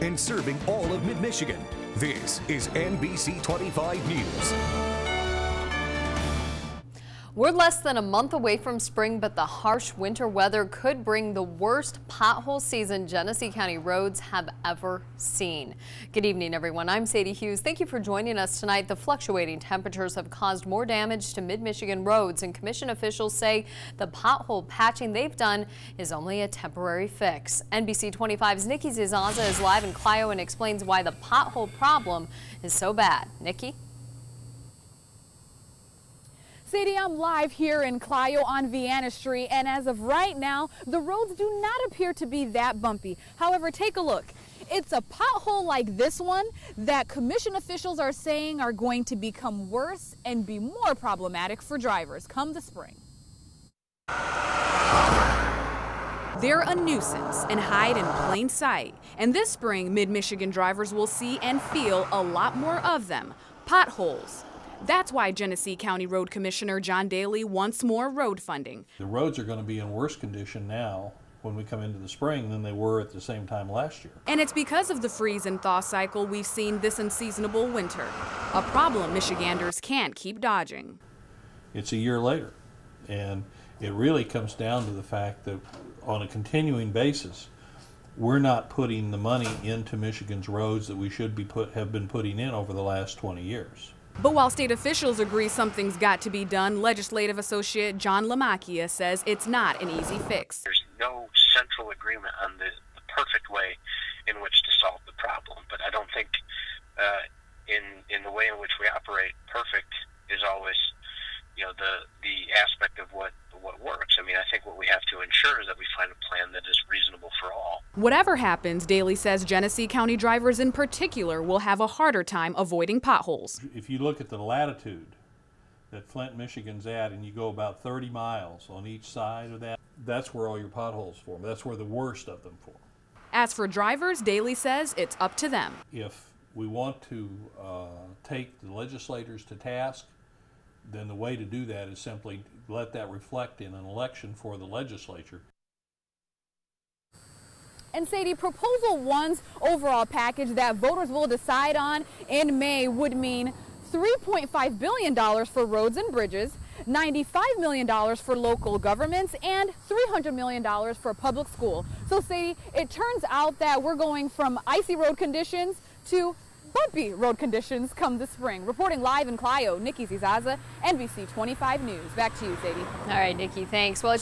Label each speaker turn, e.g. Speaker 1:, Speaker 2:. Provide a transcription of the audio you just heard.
Speaker 1: and serving all of Mid-Michigan. This is NBC 25 News.
Speaker 2: We're less than a month away from spring, but the harsh winter weather could bring the worst pothole season Genesee County roads have ever seen. Good evening, everyone. I'm Sadie Hughes. Thank you for joining us tonight. The fluctuating temperatures have caused more damage to Mid-Michigan roads, and Commission officials say the pothole patching they've done is only a temporary fix. NBC 25's Nikki Zizaza is live in Clio and explains why the pothole problem is so bad. Nikki?
Speaker 3: Sadie, I'm live here in Clio on Vienna Street, and as of right now, the roads do not appear to be that bumpy. However, take a look. It's a pothole like this one that Commission officials are saying are going to become worse and be more problematic for drivers come the spring. They're a nuisance and hide in plain sight. And this spring, Mid-Michigan drivers will see and feel a lot more of them, potholes. That's why Genesee County Road Commissioner John Daly wants more road funding.
Speaker 4: The roads are going to be in worse condition now when we come into the spring than they were at the same time last year.
Speaker 3: And it's because of the freeze and thaw cycle we've seen this unseasonable winter, a problem Michiganders can't keep dodging.
Speaker 4: It's a year later, and it really comes down to the fact that on a continuing basis, we're not putting the money into Michigan's roads that we should have been putting in over the last 20 years.
Speaker 3: But while state officials agree something's got to be done, Legislative Associate John Lamacchia says it's not an easy fix.
Speaker 5: There's no central agreement on the perfect way in which to solve the problem, but I don't think in the way in which we operate, perfect is always, you know, the aspect of what works. I mean, I think what we have to ensure is that we find a plan that is reasonable for all.
Speaker 3: Whatever happens, Daly says Genesee County drivers in particular will have a harder time avoiding potholes.
Speaker 4: If you look at the latitude that Flint, Michigan's at, and you go about 30 miles on each side of that, that's where all your potholes form. That's where the worst of them form.
Speaker 3: As for drivers, Daly says it's up to them.
Speaker 4: If we want to take the legislators to task, then the way to do that is simply let that reflect in an election for the legislature.
Speaker 3: And Sadie, Proposal 1's overall package that voters will decide on in May would mean $3.5 billion for roads and bridges, $95 million for local governments, and $300 million for public school. So Sadie, it turns out that we're going from icy road conditions to bumpy road conditions come the spring. Reporting live in Clio, Nikki Zizaza, NBC 25 News. Back to you, Sadie.
Speaker 2: All right, Nikki, thanks. Well, it sure